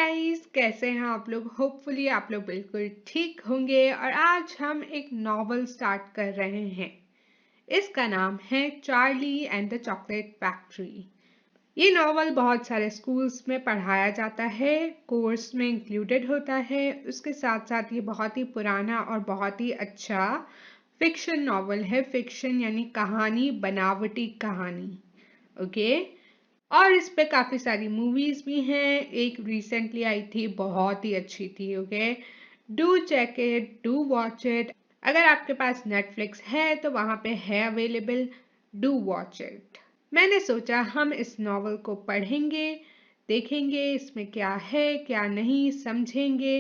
Guys, कैसे हैं आप लोग? होपफुली आप लोग बिल्कुल ठीक होंगे। और आज हम एक नॉवल स्टार्ट कर रहे हैं। इसका नाम है Charlie and the chocolate factory. ये नॉवल बहुत सारे स्कूल्स में पढ़ाया जाता है, कोर्स में इंक्लूडेड होता है। उसके साथ साथ ये बहुत ही पुराना और बहुत ही अच्छा फिक्शन नॉवल है। फिक्शन यानी कहानी, बनावटी कहानी। ओके। और इस पे काफ़ी सारी मूवीज़ भी हैं। एक रिसेंटली आई थी, बहुत ही अच्छी थी। Okay, do check it, do watch it. अगर आपके पास नेटफ्लिक्स है तो वहाँ पे है अवेलेबल, डू वॉच इट। मैंने सोचा हम इस नॉवल को पढ़ेंगे, देखेंगे इसमें क्या है क्या नहीं, समझेंगे।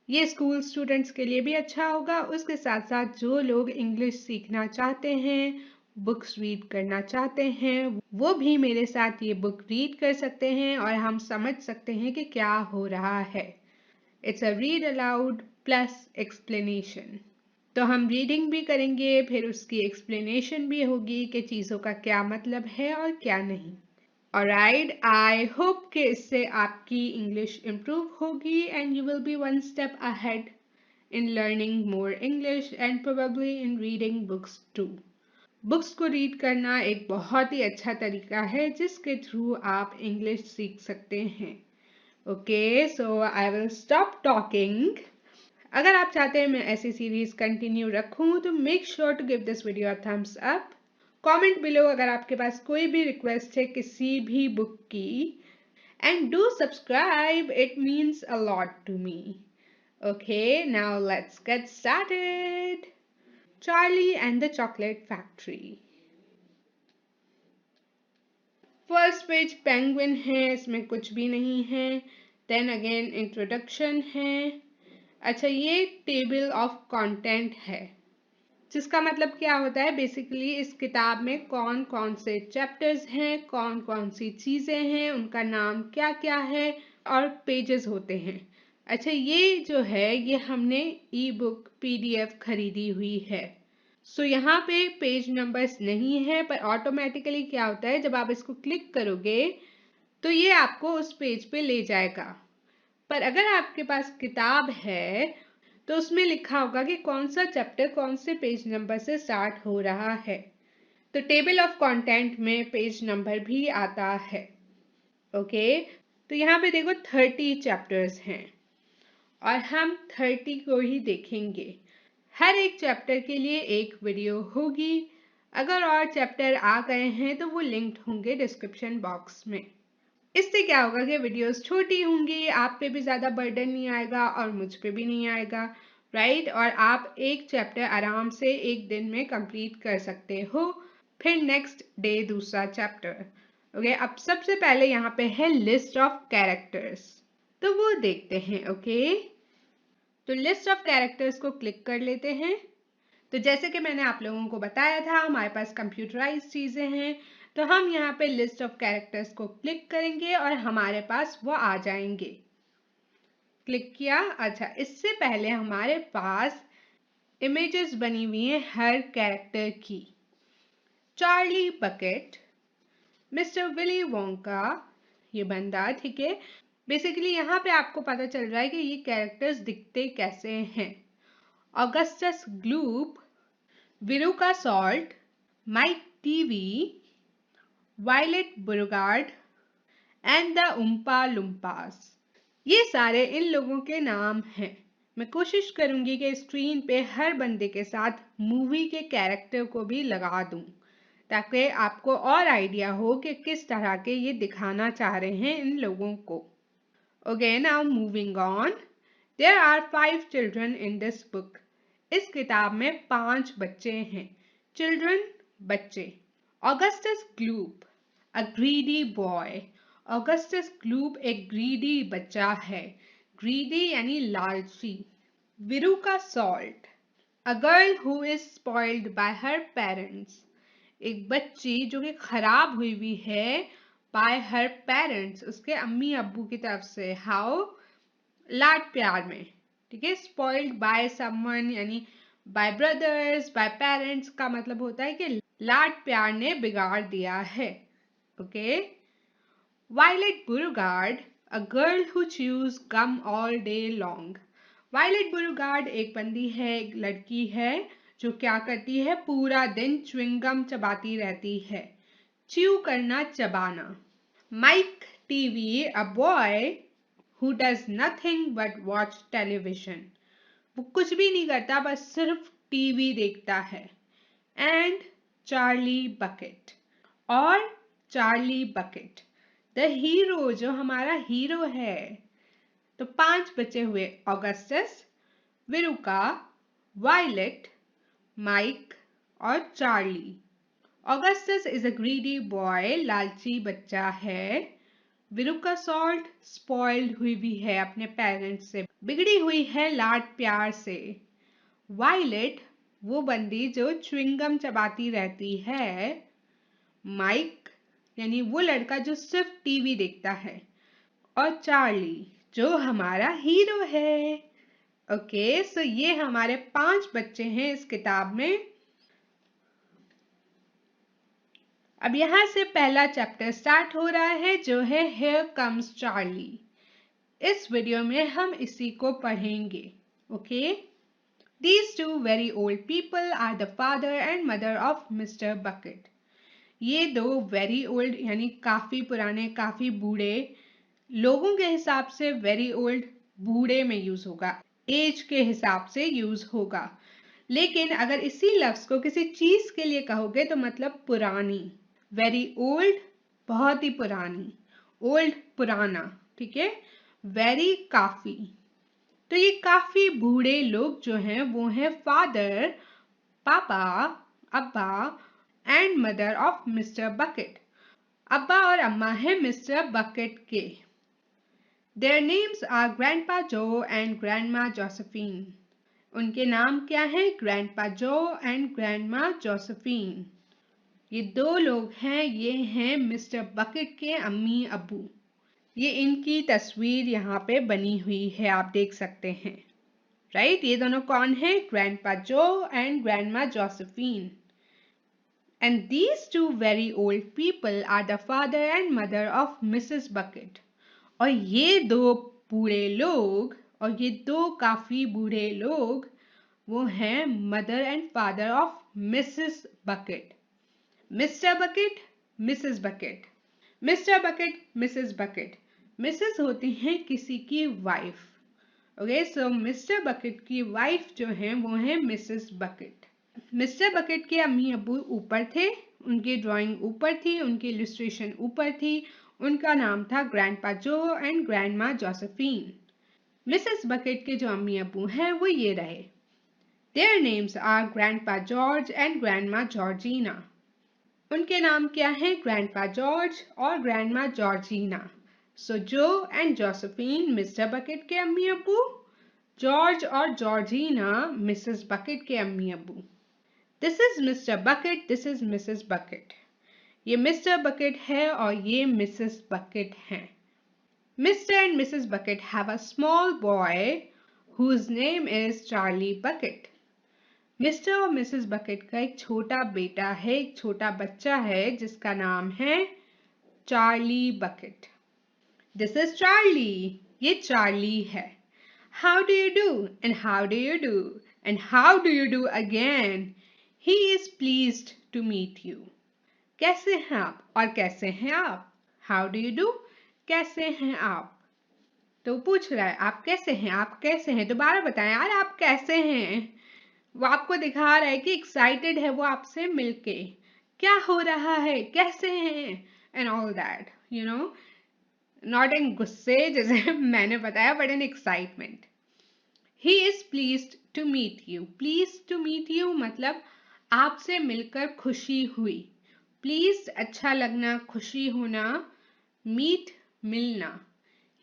ये स्कूल स्टूडेंट्स के लिए भी अच्छा होगा। उसके साथ साथ जो लोग इंग्लिश सीखना चाहते हैं, बुक्स रीड करना चाहते हैं, वो भी मेरे साथ ये बुक रीड कर सकते हैं और हम समझ सकते हैं कि क्या हो रहा है। It's a read aloud plus explanation. तो हम रीडिंग भी करेंगे, फिर उसकी एक्सप्लेनेशन भी होगी कि चीज़ों का क्या मतलब है और क्या नहीं। Alright, I hope कि इससे आपकी इंग्लिश इम्प्रूव होगी and you will be one step ahead in learning more English and probably in reading books too. Books को रीड करना एक बहुत ही अच्छा तरीका है जिसके थ्रू आप इंग्लिश सीख सकते हैं। Okay, so I will stop talking. अगर आप चाहते हैं मैं ऐसी सीरीज कंटिन्यू रखूं तो make sure to give this video a thumbs up. Comment below अगर आपके पास कोई भी रिक्वेस्ट है किसी भी बुक की। And do subscribe, it means a lot to me. Okay, now let's get started. Charlie and the chocolate factory. First page Penguin है, इसमें कुछ भी नहीं है। देन अगेन इंट्रोडक्शन है। अच्छा, ये टेबल ऑफ कंटेंट है, जिसका मतलब क्या होता है, बेसिकली इस किताब में कौन कौन से चैप्टर्स हैं, कौन कौन सी चीज़ें हैं, उनका नाम क्या क्या है और पेजेस होते हैं। अच्छा, ये जो है ये हमने ई बुक PDF खरीदी हुई है। सो यहाँ पे पेज नंबर्स नहीं है, पर ऑटोमेटिकली क्या होता है जब आप इसको क्लिक करोगे तो ये आपको उस पेज पे ले जाएगा। पर अगर आपके पास किताब है तो उसमें लिखा होगा कि कौन सा चैप्टर कौन से पेज नंबर से स्टार्ट हो रहा है। तो टेबल ऑफ कंटेंट में पेज नंबर भी आता है। ओके, तो यहाँ पे देखो 30 चैप्टर्स हैं और हम 30 को ही देखेंगे। हर एक चैप्टर के लिए एक वीडियो होगी। अगर और चैप्टर आ गए हैं तो वो लिंक्ड होंगे डिस्क्रिप्शन बॉक्स में। इससे क्या होगा कि वीडियोस छोटी होंगी, आप पे भी ज़्यादा बर्डन नहीं आएगा और मुझ पे भी नहीं आएगा, राइट। और आप एक चैप्टर आराम से एक दिन में कंप्लीट कर सकते हो, फिर नेक्स्ट डे दूसरा चैप्टर। ओके, अब सबसे पहले यहाँ पे है लिस्ट ऑफ कैरेक्टर्स, तो वो देखते हैं। ओके, तो लिस्ट ऑफ कैरेक्टर्स को क्लिक कर लेते हैं। तो जैसे कि मैंने आप लोगों को बताया था, हमारे पास कंप्यूटराइज चीज़ें हैं, तो हम यहाँ पे लिस्ट ऑफ कैरेक्टर्स को क्लिक करेंगे और हमारे पास वो आ जाएंगे। क्लिक किया। अच्छा, इससे पहले हमारे पास इमेजेस बनी हुई हैं हर कैरेक्टर की। Charlie Bucket, mister Willy Wonka, ये बंदा, ठीक है। बेसिकली यहाँ पे आपको पता चल रहा है कि ये कैरेक्टर्स दिखते कैसे हैं। Augustus Gloop, Veruca Salt, Mike Teavee, Violet Beauregarde and the Oompa Loompas, ये सारे इन लोगों के नाम हैं। मैं कोशिश करूंगी कि स्क्रीन पे हर बंदे के साथ मूवी के कैरेक्टर को भी लगा दूं, ताकि आपको और आइडिया हो कि किस तरह के ये दिखाना चाह रहे हैं इन लोगों को। Okay, now moving on. There are 5 children in this book. इस किताब में 5 बच्चे हैं। चिल्ड्रन, बच्चे। Augustus Gloop, a greedy boy. Augustus Gloop एक ग्रीडी बच्चा है। ग्रीडी यानी लालची। Veruca Salt, a girl who is spoiled by her parents. एक बच्ची जो कि खराब हुई हुई है बाय हर पेरेंट्स, उसके अम्मी अब्बू की तरफ से। हाउ, लाड प्यार में, ठीक है। स्पॉइल्ड बाय समवन यानी बाय ब्रदर्स, बाय पेरेंट्स का मतलब होता है कि लाड प्यार ने बिगाड़ दिया है। Okay. Violet Beauregarde, A girl who chews gum all day long. Violet beauregard एक बंदी है, एक लड़की है जो क्या करती है, पूरा दिन च्युइंगम चबाती रहती है. च्यू करना, चबाना. Mike TV, a boy who does nothing but watch television. वो कुछ भी नहीं करता, बस सिर्फ टीवी देखता है. And Charlie Bucket. और चार्ली बकेट द हीरो, जो हमारा हीरो है. तो 5 बचे हुए, ऑगस्टस, विरुका, वायलेट, माइक और Charlie. Augustus is a greedy boy, लालची बच्चा है. विरुका सॉल्ट, स्पॉइल्ड हुई भी है अपने पेरेंट्स से, बिगड़ी हुई है लाड प्यार से. वायलेट, वो बंदी जो च्युइंगम चबाती रहती है. माइक, यानी वो लड़का जो सिर्फ टीवी देखता है. और चार्ली, जो हमारा हीरो है. ओके, सो ये हमारे 5 बच्चे हैं इस किताब में. अब यहाँ से पहला चैप्टर स्टार्ट हो रहा है, जो है हियर कम्स चार्ली. इस वीडियो में हम इसी को पढ़ेंगे. Okay. These two very old people are the father and mother of Mr. Bucket. ये दो वेरी ओल्ड यानी काफी पुराने, काफी बूढ़े लोगों के हिसाब से, वेरी ओल्ड बूढ़े में यूज होगा, एज के हिसाब से यूज होगा. लेकिन अगर इसी लफ्ज को किसी चीज के लिए कहोगे तो मतलब पुरानी. वेरी ओल्ड बहुत ही पुरानी, ओल्ड पुराना. ठीक है. वेरी काफी. तो ये काफी बूढ़े लोग जो हैं वो हैं फादर, पापा, अब्बा and mother of mister bucket. अब्बा और अम्मा हैं मिस्टर बकेट के. There names are grandpa Joe and grandma Josephine. उनके नाम क्या हैं? Grandpa Joe and grandma Josephine. ये दो लोग हैं, ये हैं मिस्टर बकेट के अम्मी अब्बू. ये इनकी तस्वीर यहाँ पे बनी हुई है, आप देख सकते हैं. राइट. ये दोनों कौन है? Grandpa Joe and grandma Josephine. And these two very old people are the father and mother of Mrs Bucket. और ये दो बूढ़े लोग, और ये दो काफी बूढ़े लोग, वो हैं mother and father of Mrs bucket. Mister bucket, Mrs bucket. Mister bucket, Mrs bucket. Mrs होती हैं किसी की वाइफ. ओके, सो मिस्टर बकेट की वाइफ जो है वो है मिसेस बकेट. मिस्टर बकेट के अम्मी अब्बू ऊपर थे, उनकी ड्राइंग ऊपर थी, उनकी इलस्ट्रेशन ऊपर थी. उनका नाम था grandpa Joe and grandma Josephine. Mrs Bucket के जो अम्मी अब्बू हैं वो ये रहे. Their names are grandpa George and grandma Georgina. उनके नाम क्या हैं? ग्रैंडपा जॉर्ज और grandma Georgina. So Joe and Josephine Mr bucket के अम्मी अब्बू, जॉर्ज और जॉर्जिना मिसेस बकेट के अम्मी अब्बू. This is Mr Bucket, this is Mrs Bucket. ये मिस्टर बकेट है और ये मिसेस बकेट हैं. Mr and Mrs Bucket have a small boy whose name is Charlie Bucket. Mr और मिसेस बकेट का एक छोटा बेटा है, एक छोटा बच्चा है जिसका नाम है Charlie Bucket. This is Charlie. ये चार्ली है. How do you do and how do you do and how do you do again. He is pleased to meet you. कैसे हैं आप और कैसे हैं आप. हाउ डू यू डू, कैसे हैं आप. तो पूछ रहा है आप कैसे हैं, आप कैसे हैं. दोबारा बताएं यार, आप कैसे हैं. वो आपको दिखा रहा है कि एक्साइटेड है वो आपसे मिलके. क्या हो रहा है, कैसे हैं and all that, you know. Not in गुस्से जैसे मैंने बताया, but in excitement. He is pleased to meet you. Please to meet you मतलब आपसे मिलकर खुशी हुई. प्लीज अच्छा लगना, खुशी होना. मीट मिलना.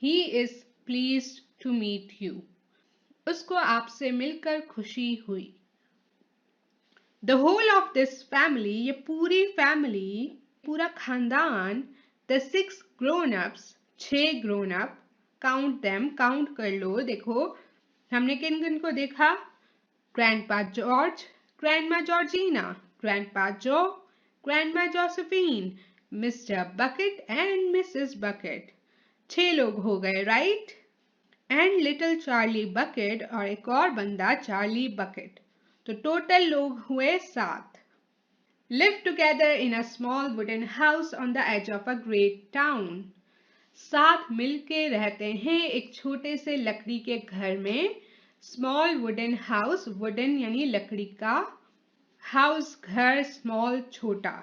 He is pleased to meet you. उसको आपसे मिलकर खुशी हुई. The whole of this family, ये पूरी फैमिली, पूरा खानदान, the 6 grown-ups, 6 grown-up, count them, count कर लो. देखो हमने किन किन को देखा. Grandpa George, grandma Georgina, grandpa Joe, grandma Josephine, Mr Bucket and Mrs Bucket. 6 लोग हो गए, right? And little Charlie Bucket और एक और बंदा चार्ली बकेट, तो टोटल लोग हुए 7. Live together in a small wooden house on the edge of a great town. 7 मिलके रहते हैं एक छोटे से लकड़ी के घर में. स्मॉल वुडन हाउस, वुडन यानी लकड़ी का, हाउस घर, स्मॉल छोटा,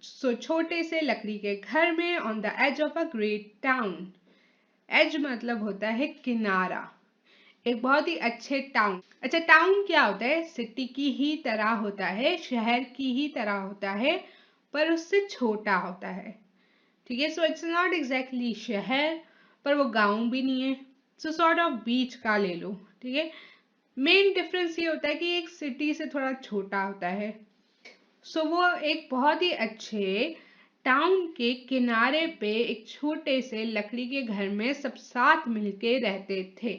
सो छोटे से लकड़ी के घर में on the edge of a great town. Edge मतलब होता है किनारा, एक बहुत ही अच्छे टाउन. अच्छा, टाउन क्या होता है? सिटी की ही तरह होता है, शहर की ही तरह होता है, पर उससे छोटा होता है. ठीक है, सो इट्स नॉट एग्जैक्टली शहर, पर वो गांव भी नहीं है, सो सॉर्ट ऑफ बीच का ले लो. ठीक है, मेन डिफरेंस ये होता है कि एक सिटी से थोड़ा छोटा होता है. सो वो एक बहुत ही अच्छे टाउन के किनारे पे एक छोटे से लकड़ी के घर में सब साथ मिलके रहते थे.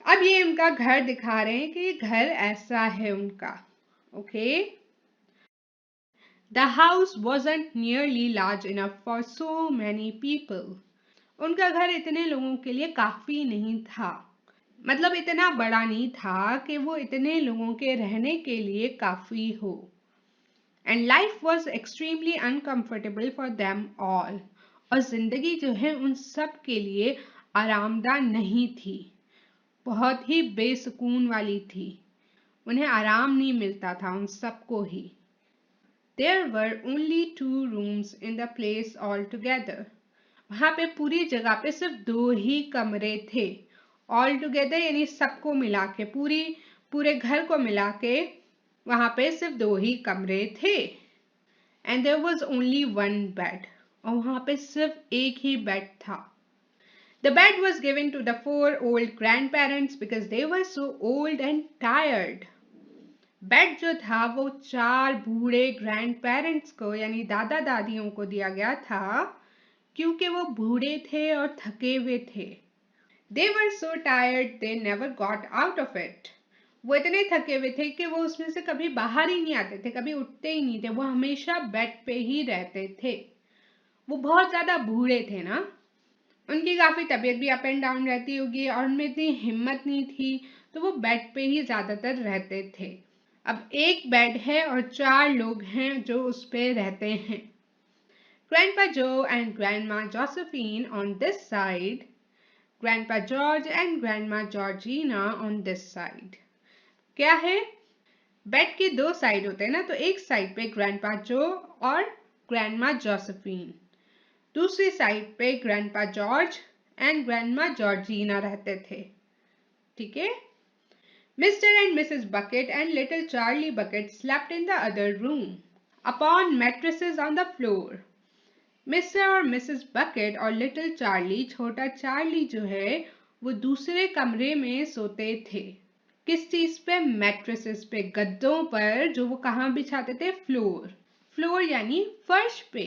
अब ये उनका घर दिखा रहे हैं कि ये घर ऐसा है उनका. Okay, the house wasn't nearly large enough for so many people. उनका घर इतने लोगों के लिए काफी नहीं था, मतलब इतना बड़ा नहीं था कि वो इतने लोगों के रहने के लिए काफी हो. And life was extremely uncomfortable for them all. और जिंदगी जो है उन सब के लिए आरामदा नहीं थी, बहुत ही बेसुकून वाली थी. उन्हें आराम नहीं मिलता था उन सबको ही. There were only 2 rooms in the place altogether. वहाँ पे पूरी जगह पे सिर्फ 2 ही कमरे थे. All together यानी सबको मिला के, पूरे घर को मिला के वहाँ पे सिर्फ 2 ही कमरे थे. And there was only one bed. और वहाँ पे सिर्फ एक ही बेड था. The bed was given to the 4 old grandparents because they were so old and tired. Bed जो था वो 4 बूढ़े ग्रैंड पेरेंट्स को यानी दादा दादियों को दिया गया था, क्योंकि वो बूढ़े थे और थके हुए थे. They were so tired they never got out of it. वो इतने थके हुए थे कि वो उसमें से कभी बाहर ही नहीं आते थे, कभी उठते ही नहीं थे, वो हमेशा बेड पे ही रहते थे. वो बहुत ज्यादा बूढ़े थे ना, उनकी काफी तबीयत भी अप एंड डाउन रहती होगी और उनमें इतनी हिम्मत नहीं थी, तो वो बेड पे ही ज्यादातर रहते थे. अब एक बेड है और 4 लोग हैं जो उस पे रहते हैं. Grandpa Joe and Grandma Josephine on this side, Grandpa George and Grandma Georgina on this side. क्या है? बेड के 2 साइड होते हैं ना, तो एक साइड पे ग्रैंडपा जो और ग्रैंडमा जोसेफिन, दूसरी साइड पे grandpa George and grandma Georgina रहते थे. ठीक है. Mr. and Mrs. Bucket and little Charlie Bucket slept in the other room, upon mattresses on the floor. Mr. और Mrs. Bucket और little Charlie, छोटा Charlie जो है, वो दूसरे कमरे में सोते थे. किस चीज पे? मैट्रेसेस पे, गद्दों पर, जो वो कहाँ बिछाते थे? फ्लोर. फ्लोर यानी फर्श पे.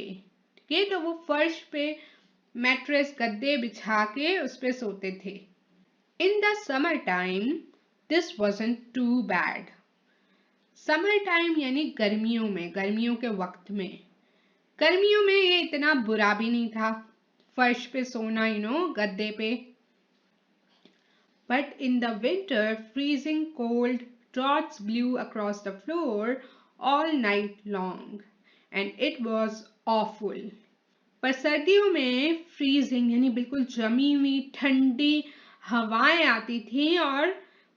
ठीक है, तो वो फर्श पे मैट्रेस, गद्दे बिछा के उस पे सोते थे. In the summer time this wasn't too bad. Summer time यानी गर्मियों में, गर्मियों के वक्त में. गर्मियों में ये इतना बुरा भी नहीं था, फर्श पे सोना, गद्दे पे. But in the winter, freezing cold draughts blew across the floor all night long, and it was awful. पर सर्दियों में फ्रीजिंग यानी बिल्कुल जमी हुई ठंडी हवाएं आती थी और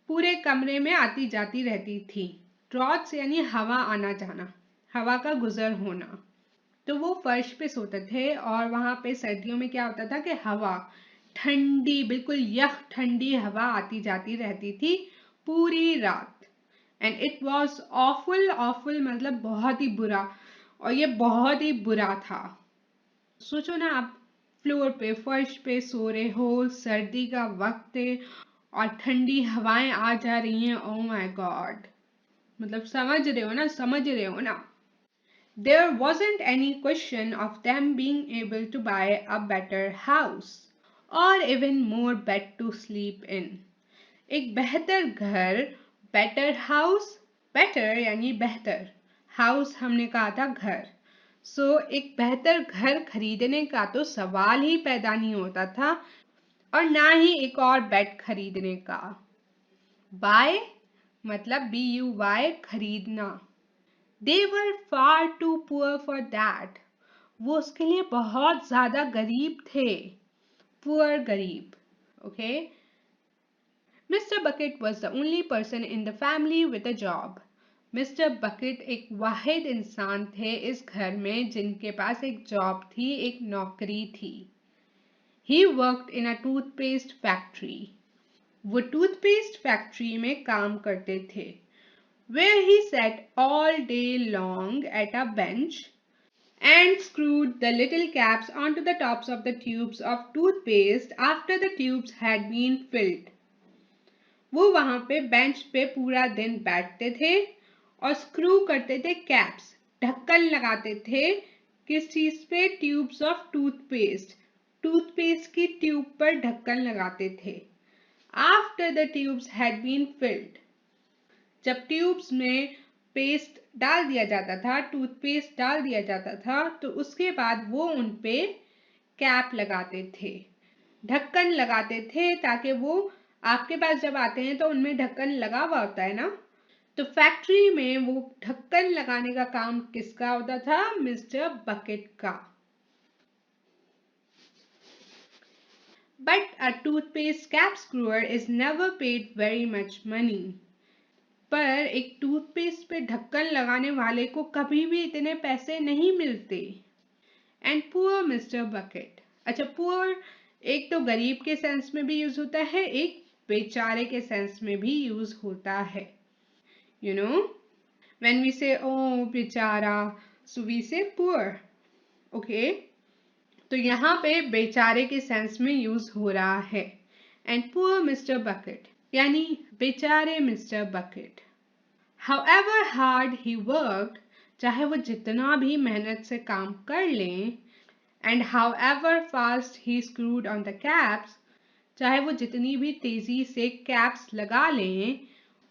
पूरे कमरे में आती जाती रहती थी. ड्रॉट्स यानी हवा आना जाना, हवा का गुजर होना. तो वो फर्श पे सोते थे और वहां पे सर्दियों में क्या होता था कि हवा ठंडी, बिल्कुल यख ठंडी हवा आती जाती रहती थी पूरी रात. And it was awful. Awful मतलब बहुत ही बुरा, और ये बहुत ही बुरा था. सोचो ना, आप फ्लोर पे, फर्श पे सो रहे हो, सर्दी का वक्त है और ठंडी हवाएं आ जा रही हैं. ओह माय गॉड, मतलब समझ रहे हो ना, समझ रहे हो ना. There wasn't any question of them being able to buy a better house or even more bed to sleep in. एक बेहतर घर, better house, better यानी बेहतर, house हमने कहा था घर, एक बेहतर घर खरीदने का तो सवाल ही पैदा नहीं होता था और ना ही एक और बेड खरीदने का। बाय मतलब BUY खरीदना। They were far too poor for that. वो उसके लिए बहुत ज्यादा गरीब थे। पुअर गरीब। Okay. Mister bucket was the only person in the family with a job. Mister bucket एक वाहिद इंसान थे इस घर में जिनके पास एक जॉब थी, एक नौकरी थी। He worked in a toothpaste factory. वो टूथपेस्ट फैक्ट्री में काम करते थे। Where he sat all day long at a bench and screwed the little caps onto the tops of the tubes of toothpaste after the tubes had been filled. वो वहां पे bench पे पूरा दिन बैठते थे और स्क्रू करते थे कैप्स, ढक्कन लगाते थे। किस चीज पे? Tubes of toothpaste. टूथपेस्ट की ट्यूब पर ढक्कन लगाते थे। After the tubes had been filled, जब ट्यूब्स में पेस्ट डाल दिया जाता था, टूथपेस्ट डाल दिया जाता था, तो उसके बाद वो उन पे कैप लगाते थे, ढक्कन लगाते थे, ताकि वो आपके पास जब आते हैं तो उनमें ढक्कन लगा हुआ होता है ना। तो फैक्ट्री में वो ढक्कन लगाने का काम किसका होता था? मिस्टर बकेट का। But a toothpaste cap screwer is never paid very much money. पर एक टूथपेस्ट पे ढक्कन लगाने वाले को कभी भी इतने पैसे नहीं मिलते। And poor mister bucket. अच्छा, पुअर एक तो गरीब के सेंस में भी यूज होता है, एक बेचारे के सेंस में भी यूज होता है। यू नो, व्हेन वी से ओ बेचारा, सो वी से पुअर। ओके, तो यहाँ पे बेचारे के सेंस में यूज हो रहा है। एंड पुअर मिस्टर बकेट यानी बेचारे mister bucket. However hard he worked, चाहे वो जितना भी मेहनत से काम कर लें, and however fast he screwed on the caps, चाहे वो जितनी भी तेजी से कैप्स लगा लें,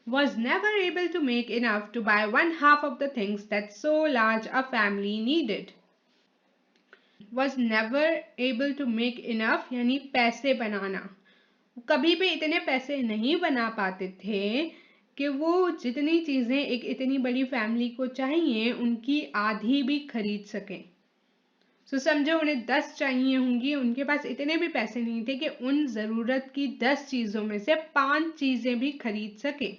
was never able to make enough to buy 1/2 of the things that so large a family needed. Was never able to make enough यानी पैसे बनाना। कभी भी इतने पैसे नहीं बना पाते थे कि वो जितनी चीजें एक इतनी बड़ी फैमिली को चाहिए उनकी आधी भी खरीद सकें। सो समझो, उन्हें 10 चाहिए होंगी, उनके पास इतने भी पैसे नहीं थे कि उन जरूरत की 10 चीजों में से 5 चीजें भी खरीद सके।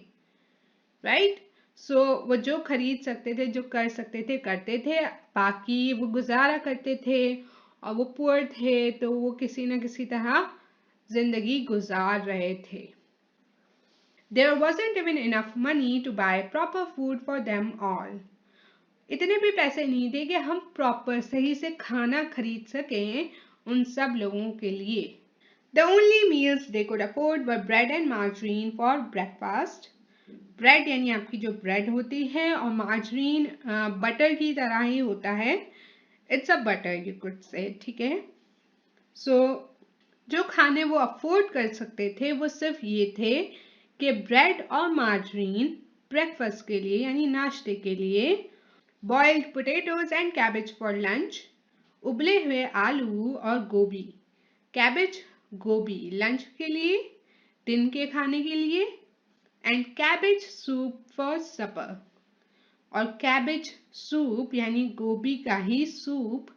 राइट? सो वो जो खरीद सकते थे, जो कर सकते थे करते थे, बाकी वो गुजारा करते थे। और वो पुअर थे तो वो किसी न किसी तरह जिंदगी गुजार रहे थे। There wasn't even enough money to buy proper food for them all. इतने भी पैसे नहीं थे कि हम प्रॉपर सही से खाना खरीद सकें उन सब लोगों के लिए। The only meals they could afford were bread and margarine for breakfast. Bread यानी आपकी जो ब्रेड होती है, और मार्जरीन बटर की तरह ही होता है। It's a butter, you could say. ठीक है। सो जो खाने वो अफोर्ड कर सकते थे वो सिर्फ ये थे कि ब्रेड और मार्जरीन ब्रेकफास्ट के लिए यानी नाश्ते के लिए, boiled potatoes and cabbage for lunch, उबले हुए आलू और गोभी, कैबेज गोभी लंच के लिए, दिन के खाने के लिए, एंड कैबेज सूप फॉर सपर, और कैबेज सूप यानी गोभी का ही सूप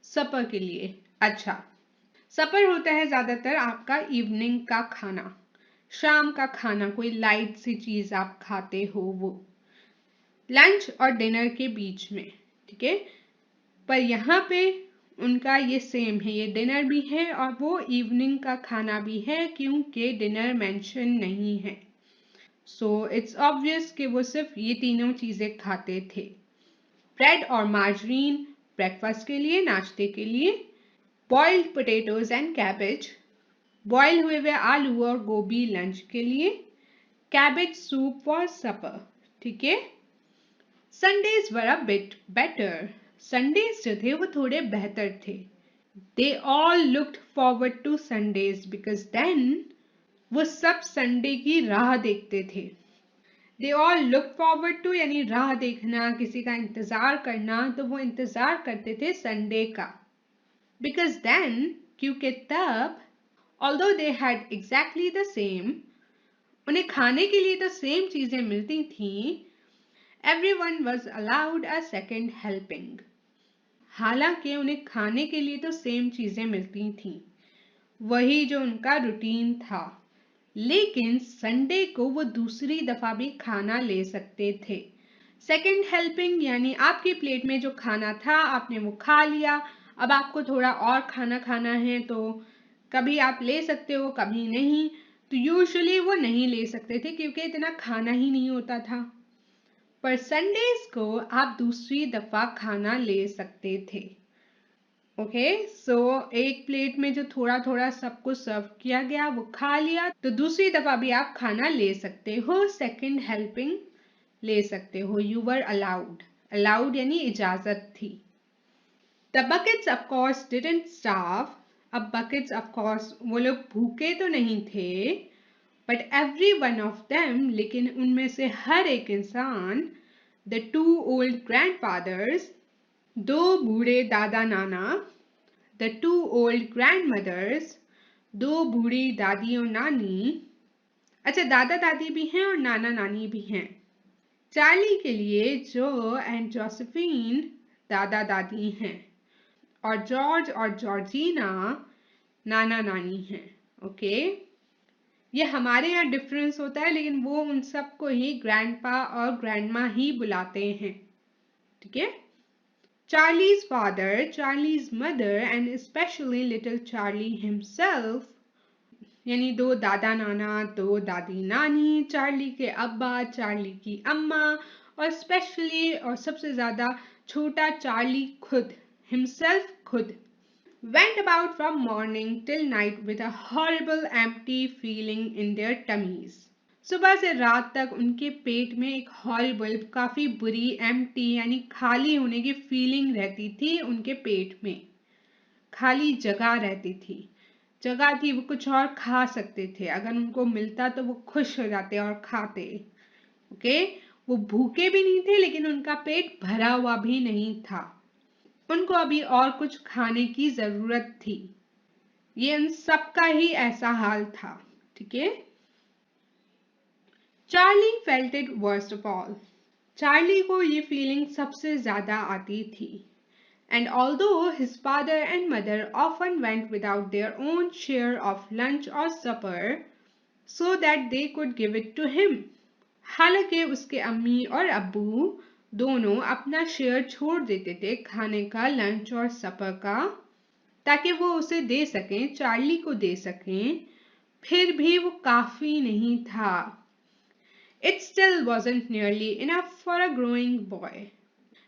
सपर के लिए। अच्छा, सपर होता है ज्यादातर आपका इवनिंग का खाना, शाम का खाना, कोई लाइट सी चीज आप खाते हो, वो लंच और डिनर के बीच में। ठीक है, पर यहाँ पे उनका ये सेम है, ये डिनर भी है और वो इवनिंग का खाना भी है, क्योंकि डिनर मेंशन नहीं है। सो इट्स ऑब्वियस कि वो सिर्फ ये तीनों चीजें खाते थे। ब्रेड और मार्जरीन ब्रेकफास्ट के लिए, नाश्ते के लिए, boiled potatoes and cabbage, boil हुए हुए आलू और गोभी लंच के लिए, कैबेज सूप फॉर सपर। ठीक है। Sundays were a bit better, Sundays जो थे वो थोड़े बेहतर थे। They all looked forward to Sundays because then वो सब संडे की राह देखते थे। They all look forward to यानी राह देखना, किसी का इंतजार करना, तो वो इंतजार करते थे संडे का। बिकॉज देन, क्योंकि तब, although they had exactly the same, उन्हें खाने के लिए तो सेम चीजें मिलती थीं, everyone was allowed a second helping। हालांकि उन्हें खाने के लिए तो सेम चीजें मिलती थीं, वही जो उनका रूटीन था, लेकिन संडे को वो दूसरी दफा भी खाना ले सकते थे। सेकंड हेल्पिंग यानी आपकी प्लेट में जो खाना था आपने वो खा लिया, अब आपको थोड़ा और खाना खाना है तो कभी आप ले सकते हो, कभी नहीं। तो यूजुअली वो नहीं ले सकते थे क्योंकि इतना खाना ही नहीं होता था, पर संडेज को आप दूसरी दफा खाना ले सकते थे। ओके, सो एक प्लेट में जो थोड़ा थोड़ा सबको सर्व किया गया वो खा लिया, तो दूसरी दफा भी आप खाना ले सकते हो, सेकंड हेल्पिंग ले सकते हो। यू वर अलाउड, अलाउड यानी इजाजत थी। The buckets of course didn't starve, अब बकेट्स ऑफ कोर्स वो लोग भूखे तो नहीं थे, but every one of them, लेकिन उनमें से हर एक इंसान, द टू ओल्ड ग्रैंडफादर्स, दो बूढ़े दादा नाना, द टू ओल्ड ग्रैंडमदर्स, दो बूढ़ी दादी और नानी, अच्छा दादा दादी भी हैं और नाना नानी भी हैं। चार्ली के लिए जो एंड जोसेफिन दादा दादी हैं और जॉर्ज और जॉर्जिना नाना नानी हैं। ओके, ये हमारे यहाँ डिफरेंस होता है, लेकिन वो उन सबको ही ग्रैंडपा और ग्रैंडमा ही बुलाते हैं। ठीक है, Charlie's father, Charlie's mother, and especially little Charlie himself, यानी दो दादा नाना, दो दादी नानी, चार्ली के अब्बा, चार्ली की अम्मा, और स्पेशली और सबसे ज्यादा छोटा चार्ली खुद, himself खुद, went about from morning till night with a horrible empty feeling in their tummies। सुबह से रात तक उनके पेट में एक हॉरिबल, काफी बुरी, एम्प्टी यानी खाली होने की फीलिंग रहती थी, उनके पेट में खाली जगह रहती थी। जगह थी, वो कुछ और खा सकते थे, अगर उनको मिलता तो वो खुश हो जाते और खाते। ओके, वो भूखे भी नहीं थे लेकिन उनका पेट भरा हुआ भी नहीं था, उनको अभी और कुछ खाने की जरूरत थी। ये उन सबका ही ऐसा हाल था। ठीक है, Charlie felt it worst of all, Charlie को ये फीलिंग सबसे ज्यादा आती थी। And although his father and mother often went without their own share of lunch or supper so that they could give it to him, हालांकि उसके अम्मी और अब्बू दोनों अपना शेयर छोड़ देते थे खाने का, लंच और सपर का, ताकि वो उसे दे सकें, चार्ली को दे सकें, फिर भी वो काफी नहीं था। It still wasn't nearly enough for a growing boy,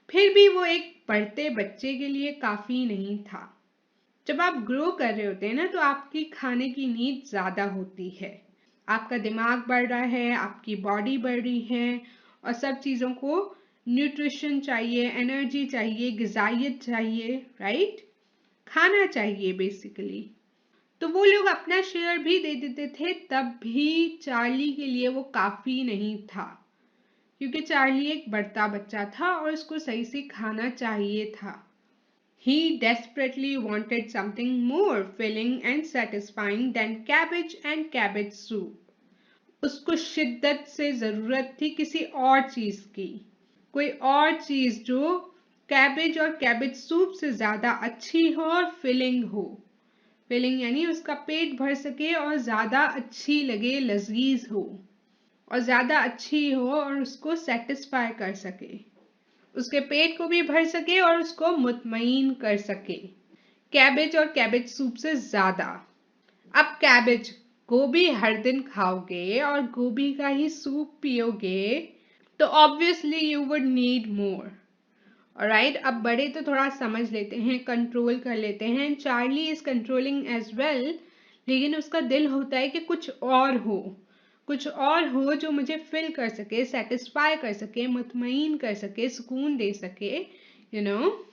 फिर भी वो एक पढ़ते बच्चे के लिए काफी नहीं था। जब आप ग्रो कर रहे होते हैं ना, तो आपकी खाने की नीड ज्यादा होती है, आपका दिमाग बढ़ रहा है, आपकी बॉडी बढ़ रही है, और सब चीजों को न्यूट्रिशन चाहिए, एनर्जी चाहिए, ग़िज़ाइयत चाहिए, राइट, खाना चाहिए बेसिकली। तो वो लोग अपना शेयर भी दे देते थे, तब भी चार्ली के लिए वो काफी नहीं था, क्योंकि चार्ली एक बढ़ता बच्चा था और उसको सही से खाना चाहिए था। He desperately wanted something more filling and satisfying than cabbage and cabbage soup. उसको शिद्दत से जरूरत थी किसी और चीज की, कोई और चीज जो कैबेज और कैबेज सूप से ज्यादा अच्छी हो और फिलिंग हो। फिलिंग यानी उसका पेट भर सके और ज्यादा अच्छी लगे, लजीज हो और ज्यादा अच्छी हो और उसको सेटिस्फाई कर सके, उसके पेट को भी भर सके और उसको मुतमईन कर सके, कैबेज और कैबेज सूप से ज्यादा। अब कैबेज गोभी हर दिन खाओगे और गोभी का ही सूप पियोगे तो obviously you would need more. Alright, अब बड़े तो थोड़ा समझ लेते हैं, कंट्रोल कर लेते हैं, Charlie is controlling as well, लेकिन उसका दिल होता है कि कुछ और हो, कुछ और हो जो मुझे फिल कर सके, सेटिस्फाई कर सके, मुतमईन कर सके, सुकून दे सके, you know.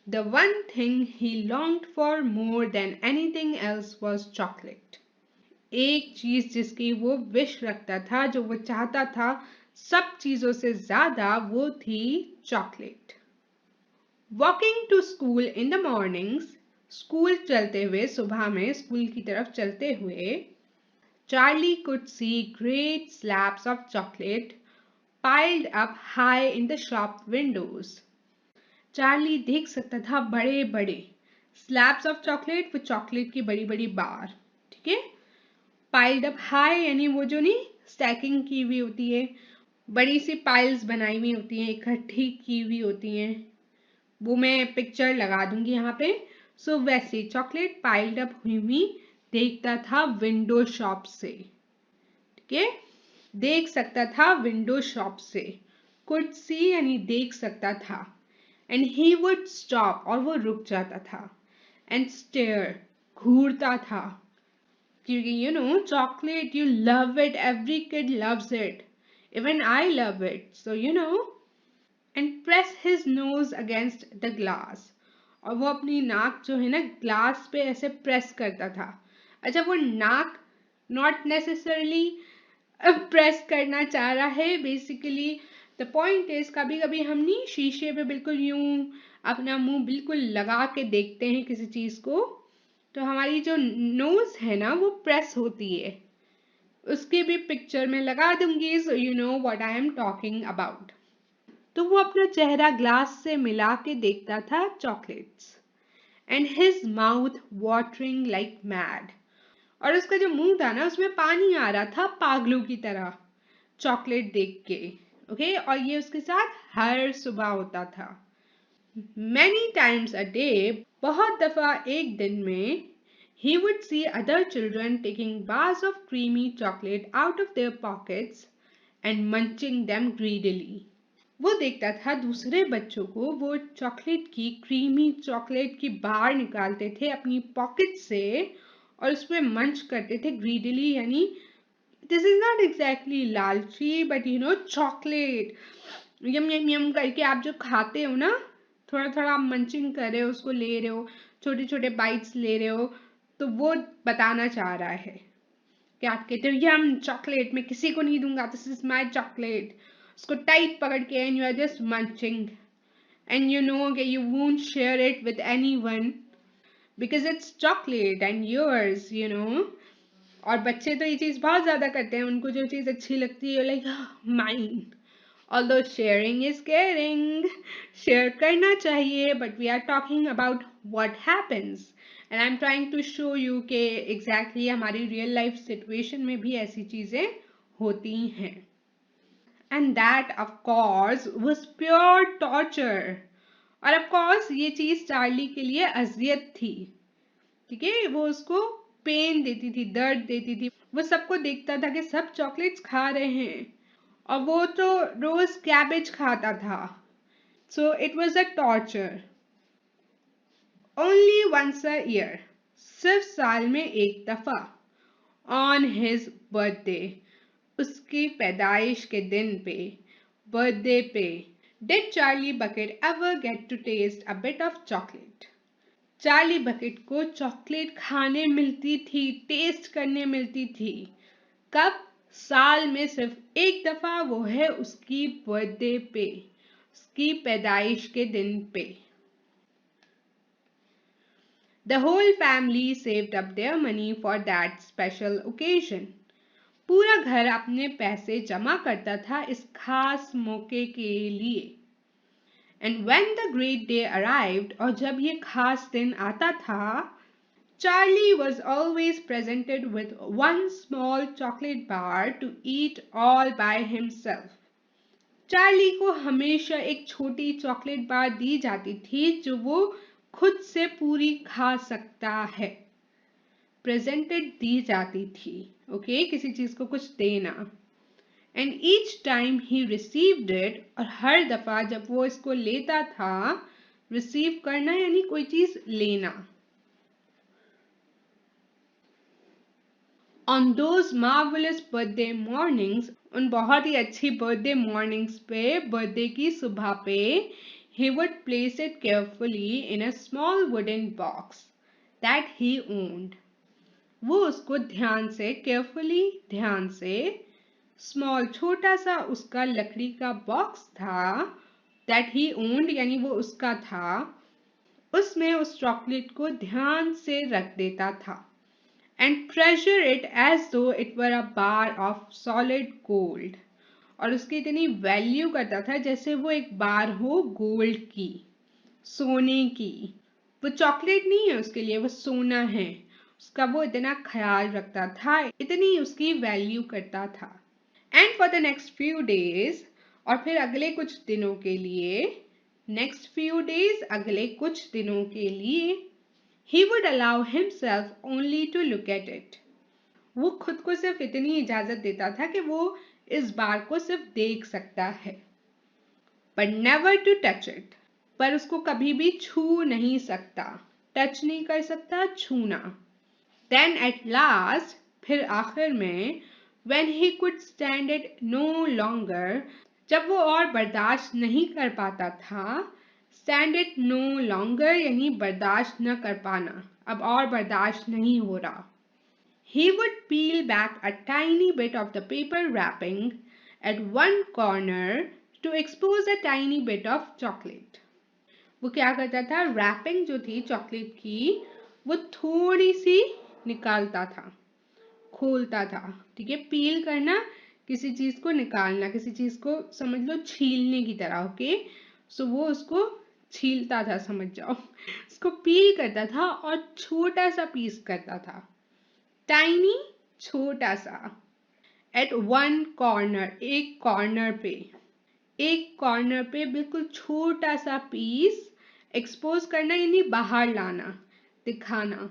The one thing he longed for more than anything else was chocolate. एक चीज जिसकी वो विश रखता था, जो वो चाहता था सब चीजों से ज्यादा वो थी chocolate. Walking to school in the mornings, school चलते हुए, सुबह में स्कूल की तरफ चलते हुए, Charlie could see great slabs of chocolate piled up high in the shop windows. चार्ली देख सकता था बड़े बड़े स्लैब्स ऑफ चॉकलेट, वो चॉकलेट की बड़ी बड़ी बार, ठीक है। पाइल्ड अप हाई यानी वो जो नहीं स्टैकिंग की हुई होती है, बड़ी सी पाइल्स बनाई हुई होती हैं, इकट्ठी की हुई होती हैं, वो मैं पिक्चर लगा दूंगी यहाँ पे। सो वैसे चॉकलेट पाइल्ड अप हुई हुई देखता था विंडो शॉप से, ठीक है। देख सकता था विंडो शॉप से, कुड सी यानी देख सकता था, एंड ही वुड स्टॉप और वो रुक जाता था, एंड स्टेयर घूरता था, क्योंकि you know chocolate you love it, every kid loves it, even I love it, so you know, and press his nose against the glass, और वो अपनी नाक जो है ना ग्लास पे ऐसे प्रेस करता था। अच्छा, वो नाक नॉट नेसेसरली प्रेस करना चाह रहा है, बेसिकली द पॉइंट इज कभी कभी हम नहीं शीशे पे बिल्कुल यूं अपना मुंह बिल्कुल लगा के देखते हैं किसी चीज को, तो हमारी जो नोज है ना वो प्रेस होती है, उसकी भी पिक्चर में लगा दूंगी, so you know what I am talking about. तो वो अपना चेहरा ग्लास से मिला के देखता था chocolates, and his mouth watering like mad, और उसका जो मुंह था ना उसमें पानी आ रहा था पागलों की तरह चॉकलेट देख के, ओके। और ये उसके साथ हर सुबह होता था, मैनी टाइम्स अ डे, बहुत दफा एक दिन में, he would see other children taking bars of creamy chocolate out of their pockets and munching them greedily. वो देखता था दूसरे बच्चों को वो चॉकलेट की क्रीमी चॉकलेट की बार निकालते थे अपनी पॉकेट से और उसमें मंच करते थे ग्रीडली, यानी दिस इज नॉट एग्जैक्टली लालची बट यू नो चॉकलेट यम यम यम करके आप जो खाते हो ना, थोड़ा थोड़ा आप मंचिंग कर रहे हो, उसको ले रहे हो, छोटे छोटे बाइट्स ले रहे हो, तो वो बताना चाह रहा है कि आप कहते हो यम चॉकलेट मैं किसी को नहीं दूंगा, दिस इज माय चॉकलेट, उसको टाइट पकड़ के and you are just munching, and you know कि you won't share it with anyone because it's chocolate and yours, you know. और बच्चे तो ये चीज बहुत ज्यादा करते हैं, उनको जो चीज अच्छी लगती है like mine, although sharing is caring, share करना चाहिए, but we are talking about what happens, and I am trying to show you के एग्जैक्टली हमारी रियल लाइफ सिचुएशन में भी ऐसी चीजें होती हैं। And that of course was pure torture, और ऑफ कोर्स ये चीज चार्ली के लिए अजियत थी, ठीक है, वो उसको पेन देती थी, दर्द देती थी। वो सबको देखता था कि सब चॉकलेट्स खा रहे हैं और वो तो रोज कैबेज खाता था, so it was a torture. Only once a year, सिर्फ साल में एक दफा, ऑन हिज बर्थडे, उसकी पैदाइश के दिन पे, बर्थडे पे, did Charlie Bucket ever get to taste a bit of chocolate. Charlie Bucket को चॉकलेट खाने मिलती थी, टेस्ट करने मिलती थी। कब? साल में सिर्फ एक दफा, वो है उसकी बर्थडे पे, उसकी पैदाइश के दिन पे। The whole family saved up their money for that special occasion. पूरा घर अपने पैसे जमा करता था इस खास मौके के लिए। And when the great day arrived, और जब ये खास दिन आता था, Charlie was always presented with one small chocolate bar to eat all by himself. Charlie को हमेशा एक छोटी चॉकलेट बार दी जाती थी जो वो खुद से पूरी खा सकता है। प्रेजेंटेड दी जाती थी, ओके, किसी चीज को कुछ देना। And each time he received it, और हर दफा जब वो इसको लेता था, रिसीव करना यानी कोई चीज लेना। On those marvellous birthday mornings, उन बहुत ही अच्छी बर्थडे मॉर्निंग्स पे, बर्थडे की सुबह पे, he would place it carefully in a small wooden box that he owned. वो उसको ध्यान से, केयरफुली ध्यान से, स्मॉल छोटा सा उसका लकड़ी का बॉक्स था दैट ही ओन्ड यानी वो उसका था, उसमें उस चॉकलेट को ध्यान से रख देता था एंड ट्रेजर इट एज दो it were a bar of solid gold, और उसकी इतनी वैल्यू करता था जैसे वो एक बार हो गोल्ड की, सोने की। वो चॉकलेट नहीं है उसके लिए, वो सोना है। उसका वो इतना ख्याल रखता था, इतनी उसकी वैल्यू करता था। And for the next few days, और फिर अगले कुछ दिनों के लिए, नेक्स्ट फ्यू डेज अगले कुछ दिनों के लिए, he would allow himself only to look at it. वो खुद को सिर्फ इतनी इजाजत देता था कि वो इस बार को सिर्फ देख सकता है, but never to touch it. पर उसको कभी भी छू नहीं सकता, टच नहीं कर सकता, छूना। Then at last, फिर आखिर में, when he could stand it no longer, जब वो और बर्दाश्त नहीं कर पाता था, stand it no longer यानी बर्दाश्त न कर पाना, अब और बर्दाश्त नहीं हो रहा, he would peel back a tiny bit of the paper wrapping at one corner to expose a tiny bit of chocolate. वो क्या करता था, रैपिंग जो थी चॉकलेट की वो थोड़ी सी निकालता था, खोलता था, ठीक है। पील करना, किसी चीज को निकालना, किसी चीज को समझ लो छीलने की तरह, ओके। सो वो उसको छीलता था, समझ जाओ। उसको पील करता था और छोटा सा पीस करता था, टाइनी, छोटा सा। एट वन कॉर्नर, एक कॉर्नर पे, एक कॉर्नर पे बिल्कुल छोटा सा पीस एक्सपोज करना यानी बाहर लाना, दिखाना।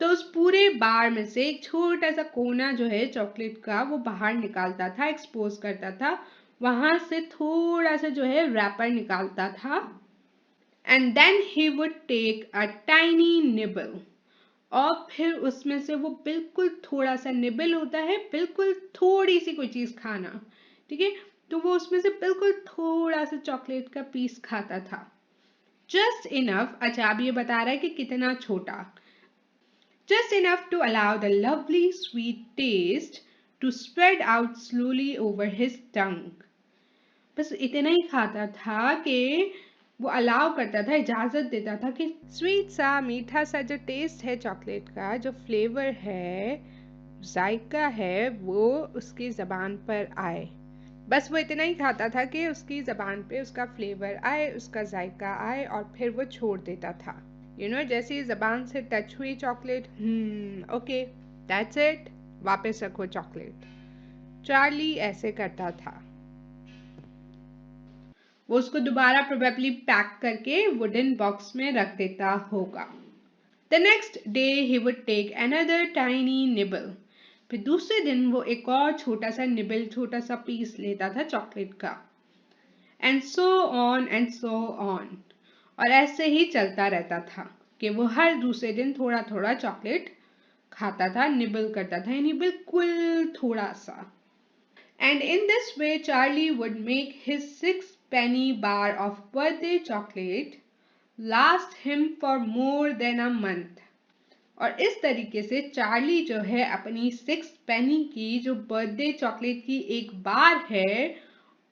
तो उस पूरे बार में से एक छोटा सा कोना जो है चॉकलेट का वो बाहर निकालता था, एक्सपोज करता था, वहां से थोड़ा सा जो है रैपर निकालता था। And then he would take a tiny nibble, और फिर उसमें से वो बिल्कुल थोड़ा सा, निबल होता है बिल्कुल थोड़ी सी कोई चीज खाना, ठीक है। तो वो उसमें से बिल्कुल थोड़ा सा चॉकलेट का पीस खाता था, जस्ट इनफ। अच्छा, अब ये बता रहा है कि कितना छोटा, just enough to allow the lovely sweet taste to spread out slowly over his tongue. बस इतना ही खाता था कि वो अलाउ करता था, इजाजत देता था कि स्वीट सा, मीठा सा जो टेस्ट है चॉकलेट का, जो फ्लेवर है, जायका है, वो उसकी जबान पर आए। बस वो इतना ही खाता था कि उसकी जबान पे उसका फ्लेवर आए, उसका जायका आए, और फिर वो छोड़ देता था। जैसे ही जबान से टच हुई चॉकलेट, ओके, दैट्स इट, वापस रखो चॉकलेट। चार्ली ऐसे करता था। वो उसको दोबारा प्रोबेबली पैक करके वुडन बॉक्स में रख देता होगा। The next day he would take another tiny nibble, फिर दूसरे दिन वो एक और छोटा सा निबल, छोटा सा पीस लेता था चॉकलेट का। And so on and so on, और ऐसे ही चलता रहता था कि वो हर दूसरे दिन थोड़ा थोड़ा चॉकलेट खाता था, निबल करता था, यानी बिल्कुल थोड़ा सा। And in this way Charlie would make his 6 penny bar of birthday chocolate last him for more than a month. और इस तरीके से चार्ली जो है अपनी 6 penny की जो बर्थडे चॉकलेट की एक बार है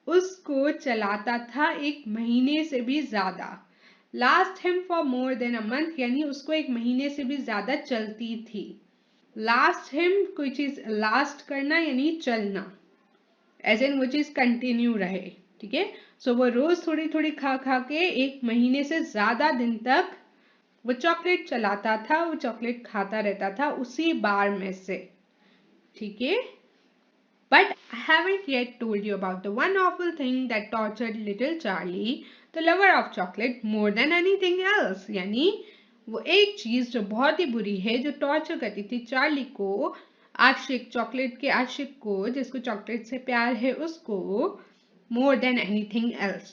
उसको चलाता था 1 महीने से भी ज्यादा। Last him for more than a month यानी उसको 1 महीने से भी ज्यादा चलती थी। लास्ट हिम, कोई चीज लास्ट करना यानी चलना, एज एन वो चीज कंटिन्यू रहे, ठीक है। सो वो रोज थोड़ी थोड़ी खा खा के 1 महीने से ज्यादा दिन तक वो चॉकलेट चलाता था, वो चॉकलेट खाता रहता था उसी बार में से, ठीक है। But I haven't yet told you about the one awful thing that tortured little Charlie, the lover of chocolate, more than anything else. यानी वो एक चीज जो बहुत ही बुरी है, जो टॉर्चर करती थी चार्ली को, आशिक, चॉकलेट के आशिक को, जिसको चॉकलेट से प्यार है उसको, more than anything else,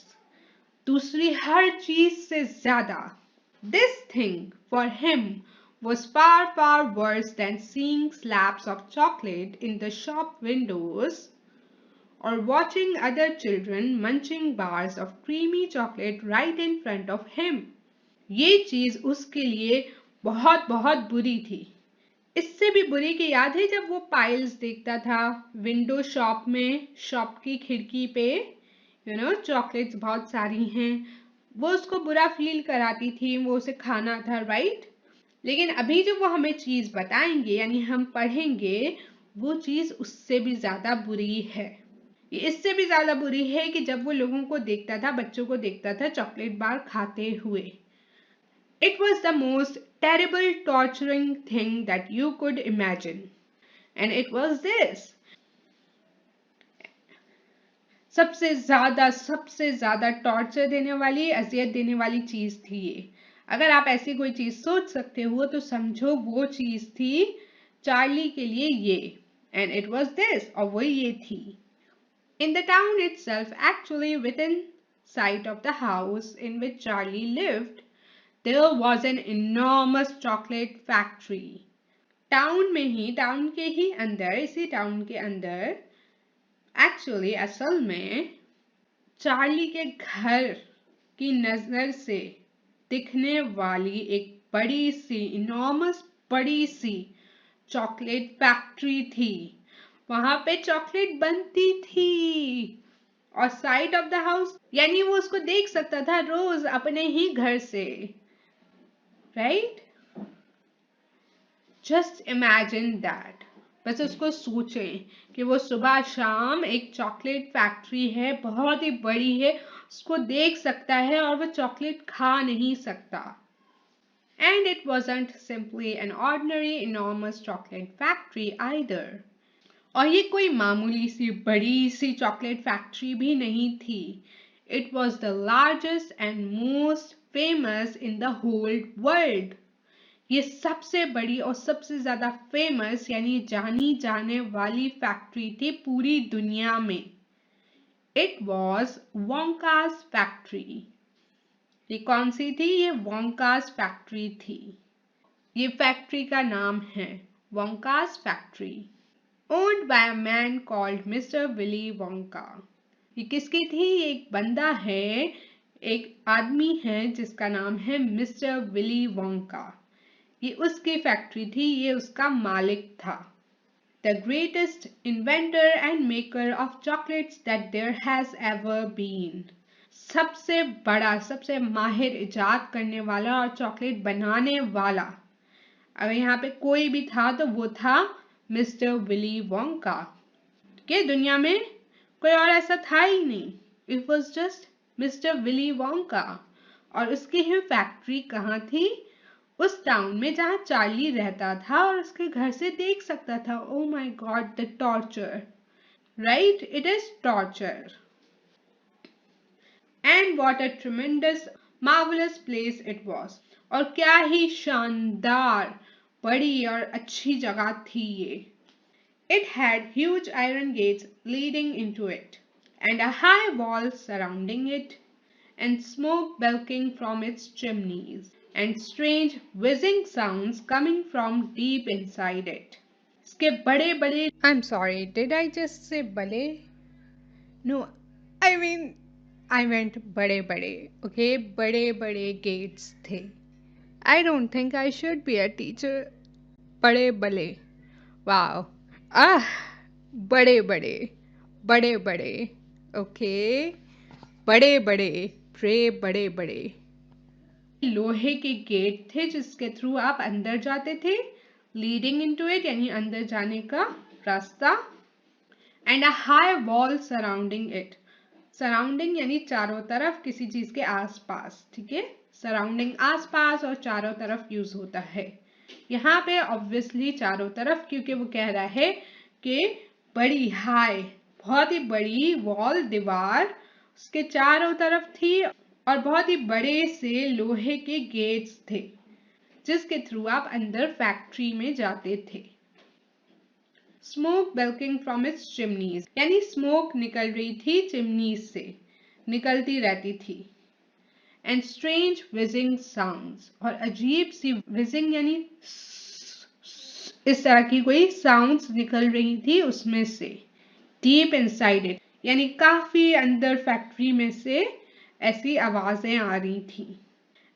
दूसरी हर चीज से ज्यादा। This thing for him was far, far worse than seeing slabs of chocolate in the shop windows or watching other children munching bars of creamy chocolate right in front of him. ये चीज उसके लिए बहुत बहुत बुरी थी। इससे भी बुरी की याद है जब वो पाइल्स देखता था विंडो शॉप में, शॉप की खिड़की पे, चॉकलेट्स बहुत सारी हैं, वो उसको बुरा फील कराती थी, वो उसे खाना था, राइट। लेकिन अभी जो वो हमें चीज बताएंगे यानी हम पढ़ेंगे, वो चीज उससे भी ज्यादा बुरी है। ये इससे भी ज्यादा बुरी है कि जब वो लोगों को देखता था, बच्चों को देखता था चॉकलेट बार खाते हुए। It was the most terrible torturing thing that you could imagine, and it was this. सबसे ज्यादा टॉर्चर देने वाली, अजियत देने वाली चीज थी ये। अगर आप ऐसी कोई चीज सोच सकते हो तो समझो वो चीज थी चार्ली के लिए ये, एंड इट वॉज दिस, और वो ये थी। In the town itself, actually within sight of the house in which Charlie lived, there was an enormous chocolate factory. Town के ही अंदर, इसी टाउन के अंदर एक्चुअली असल में चार्ली के घर की नजर से दिखने वाली एक बड़ी सी, इनॉर्मस बड़ी सी चॉकलेट फैक्ट्री थी। वहां पे चॉकलेट बनती थी, और साइड ऑफ द हाउस यानी वो उसको देख सकता था रोज अपने ही घर से, राइट। Just imagine that. बस उसको सोचें कि वो सुबह शाम एक चॉकलेट फैक्ट्री है, बहुत ही बड़ी है, उसको देख सकता है और वो चॉकलेट खा नहीं सकता। And it wasn't simply an ordinary enormous chocolate factory either. और ये कोई मामूली सी बड़ी सी चॉकलेट फैक्ट्री भी नहीं थी। It was the largest and most famous in the whole world. ये सबसे बड़ी और सबसे ज्यादा फेमस यानी जानी जाने वाली फैक्ट्री थी पूरी दुनिया में। It was Wonka's factory. ये कौन सी थी? ये Wonka's फैक्ट्री थी। ये फैक्ट्री का नाम है Wonka's factory, owned by a man called Mr. Willy Wonka. ये किसकी थी? एक बंदा है, एक आदमी है जिसका नाम है मिस्टर विली वोंका। ये उसकी फैक्ट्री थी, ये उसका मालिक था। The greatest inventor and maker of chocolates that there has ever been. सबसे बड़ा, सबसे माहिर इजाद करने वाला और चॉकलेट बनाने वाला, अगर यहाँ पे कोई भी था तो वो था मिस्टर विली वोंका। के दुनिया में कोई और ऐसा था ही नहीं। It was just mister Willy Wonka. और उसकी ही फैक्ट्री कहाँ थी? उस टाउन में जहाँ चार्ली रहता था और उसके घर से देख सकता था। Oh my God, the torture, right, it is torture. And what a tremendous marvellous place it was. और क्या ही शानदार, बड़ी और अच्छी जगह थी ये। It had huge iron gates leading into it, and a high wall surrounding it, and smoke belching from its chimneys, and strange whizzing sounds coming from deep inside it. इसके बड़े बड़े, I'm sorry, did I just say बड़े? No, I mean, I meant बड़े बड़े, okay? बड़े बड़े gates थे. I don't think I should be a teacher. बड़े बड़े, wow. आह, बड़े बड़े, बड़े बड़े, ओके, बड़े बड़े, रे बड़े बड़े लोहे के गेट थे जिसके थ्रू आप अंदर जाते थे, लीडिंग इनटू इट यानी अंदर जाने का रास्ता, and a high wall surrounding it. Surrounding यानी चारों तरफ, किसी चीज के आसपास, ठीक है। सराउंडिंग आसपास और चारों तरफ यूज होता है। यहाँ पे ऑब्वियसली चारों तरफ, क्योंकि वो कह रहा है कि बड़ी हाई, बहुत ही बड़ी वॉल, दीवार उसके चारों तरफ थी, और बहुत ही बड़े से लोहे के गेट्स थे जिसके थ्रू आप अंदर फैक्ट्री में जाते थे। स्मोक बेल्किंग फ्रॉम इट्स चिमनीज, यानी स्मोक निकल रही थी चिमनीज से, निकलती रहती थी। एंड स्ट्रेंज विजिंग साउंड्स, और अजीब सी विजिंग यानी इस तरह की कोई साउंड्स निकल रही थी उसमें से। डीप इनसाइड इट, यानी काफी अंदर फैक्ट्री में से ऐसी आवाजें आ रही थी।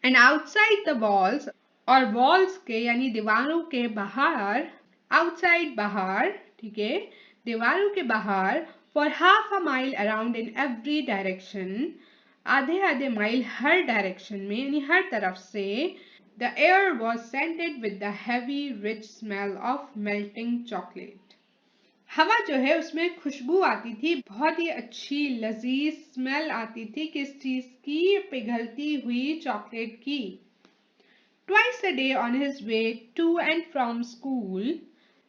एंड आउटसाइड द वॉल्स, और वॉल्स के यानी दीवारों के बाहर, आउटसाइड बाहर, ठीक है, दीवारों के बाहर, for half a mile around in every direction, आधे आधे माइल हर डायरेक्शन में यानी हर तरफ से, the air was scented with the heavy rich smell of melting chocolate. हवा जो है उसमें खुशबू आती थी, बहुत ही अच्छी लजीज स्मेल आती थी, किस चीज की? पिघलती हुई चॉकलेट की। Twice a day on his way to and from school,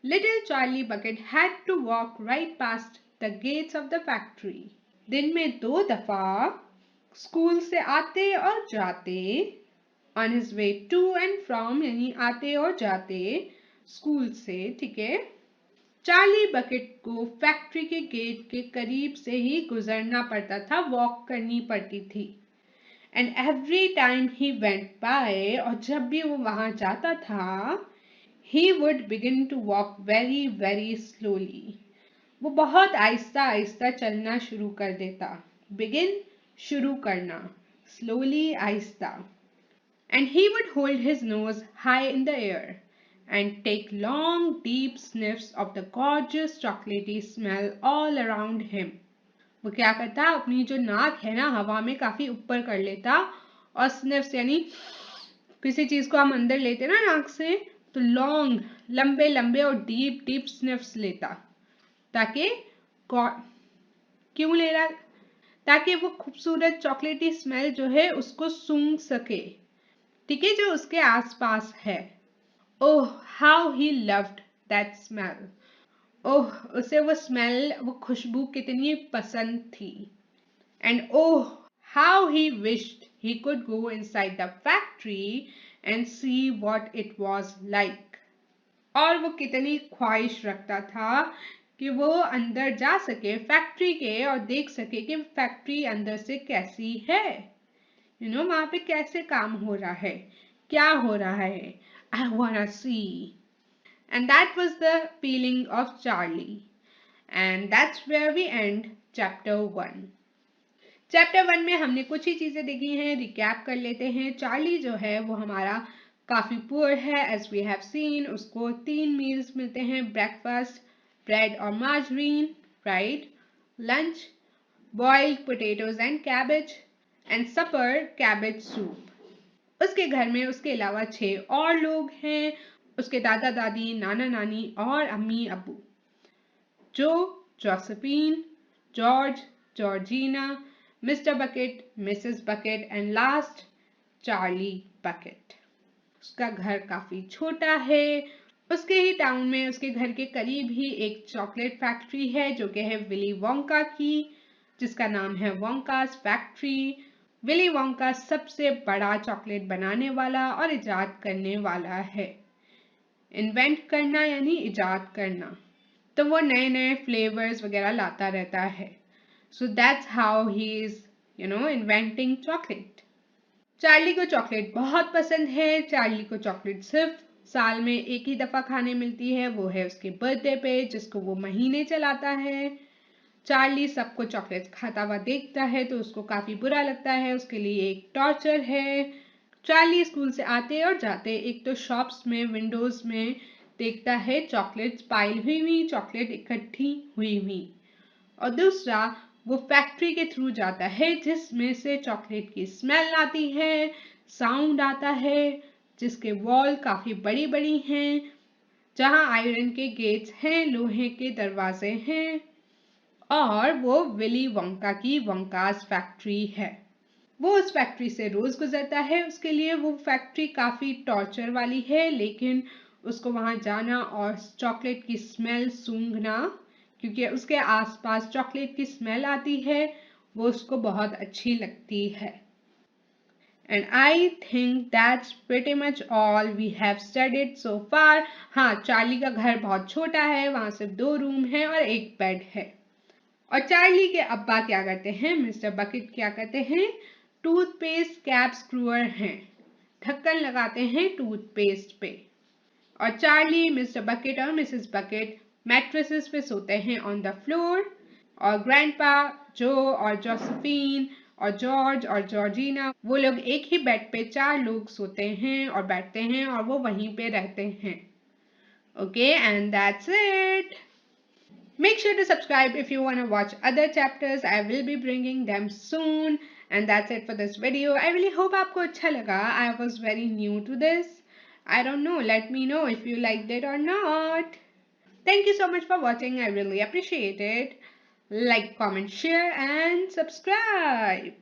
little Charlie Bucket had to walk right past the gates of the factory. दिन में 2 दफा स्कूल से आते और जाते, on his way to and from यानी आते और जाते स्कूल से, ठीक है, चार्ली बकेट को फैक्ट्री के गेट के करीब से ही गुजरना पड़ता था, वॉक करनी पड़ती थी। And every time he went by, और जब भी वो वहां जाता था, he would begin to walk very very slowly. वो बहुत आहिस्ता आहिस्ता चलना शुरू कर देता। बिगिन शुरू करना, स्लोली आहिस्ता। And he would hold his nose high in the air and take long deep sniffs of the gorgeous chocolatey smell all around him. वो क्या करता, अपनी जो नाक है ना हवा में काफी ऊपर कर लेता और स्निफ्स यानी किसी चीज को हम अंदर लेते ना नाक से, तो लॉन्ग लंबे लंबे और डीप डीप स्निफ्स लेता, ताकि क्यों ले रहा, ताकि वो खूबसूरत चॉकलेटी स्मेल जो है उसको सूंघ सके, ठीक है, जो उसके आसपास है। Oh how he loved that smell, oh उसे वो स्मेल, वो खुशबू कितनी पसंद थी। And oh, how he wished he could go inside the factory and see what it was like. और वो कितनी ख्वाहिश रखता था कि वो अंदर जा सके फैक्ट्री के और देख सके कि फैक्ट्री अंदर से कैसी है, वहां पे कैसे काम हो रहा है, क्या हो रहा है। I wanna see. And that was the feeling of Charlie. And that's where we end chapter 1. Chapter 1 में हमने कुछ ही चीजें देखी हैं, रिकैप कर लेते हैं। चार्ली जो है वो हमारा काफी पुअर है, एज वी हैव सीन। उसको 3 मील्स मिलते हैं, ब्रेकफास्ट ब्रेड और margarine, right, lunch boiled potatoes and cabbage, and supper cabbage soup. उसके घर में उसके अलावा 6 और लोग हैं, उसके दादा दादी, नाना नानी और अम्मी अब्बू, जो Josephine, George, Georgina, Mr. Bucket, Mrs. Bucket and last Charlie Bucket. उसका घर काफी छोटा है। उसके ही टाउन में, उसके घर के करीब ही एक चॉकलेट फैक्ट्री है जो कि है विली वोंका की, जिसका नाम है वोंकास फैक्ट्री। विली वोंका सबसे बड़ा चॉकलेट बनाने वाला और इजाद करने वाला है। इन्वेंट करना यानी इजाद करना, तो वो नए नए फ्लेवर्स वगैरह लाता रहता है। So that's how he is, inventing chocolate. Charlie को चॉकलेट बहुत पसंद है। चार्ली को चॉकलेट सिर्फ साल में एक ही दफा खाने मिलती है, वो है उसके बर्थडे पे, जिसको वो महीने चलाता है। चार्ली सबको चॉकलेट खाता हुआ देखता है तो उसको काफी बुरा लगता है, उसके लिए एक टॉर्चर है। चार्ली स्कूल से आते और जाते एक तो शॉप्स में विंडोज में देखता है चॉकलेट्स पाइल हुई, चॉकलेट इकट्ठी हुई, और दूसरा वो फैक्ट्री के थ्रू जाता है जिसमें से चॉकलेट की स्मेल आती है, साउंड आता है, जिसके वॉल काफी बड़ी बड़ी हैं, जहां आयरन के गेट्स हैं, लोहे के दरवाजे हैं, और वो विली वोंका की वोंकास फैक्ट्री है। वो उस फैक्ट्री से रोज गुजरता है, उसके लिए वो फैक्ट्री काफी टॉर्चर वाली है, लेकिन उसको वहां जाना और चॉकलेट की स्मेल सूंघना, क्योंकि उसके आसपास चॉकलेट की स्मेल आती है, वो उसको बहुत अच्छी लगती है। And I think that's pretty much all we have studied so far. हाँ, चार्ली का घर बहुत छोटा है, वहां सिर्फ 2 रूम है और एक बेड है। और चार्ली के अब्बा क्या करते हैं, मिस्टर बकेट क्या करते हैं, टूथपेस्ट कैप स्क्रूअर हैं, ढक्कन लगाते हैं टूथपेस्ट पे। और चार्ली, मिस्टर बकेट और मिसेस बकेट मैट्रेसेस पे सोते हैं ऑन द फ्लोर, और ग्रैंडपा, जो और जोसेफिन और जॉर्ज और जॉर्जिना, वो लोग एक ही बेड पे 4 लोग सोते हैं और बैठते हैं और वो वहीं पे रहते हैं। Okay, and that's it. Make sure to subscribe if you want to watch other chapters. I will be bringing them soon. And that's it for this video. I really hope आपको अच्छा लगा. I was very new to this. I don't know. Let me know if you liked it or not. Thank you so much for watching. I really appreciate it. Like, comment, share, and subscribe.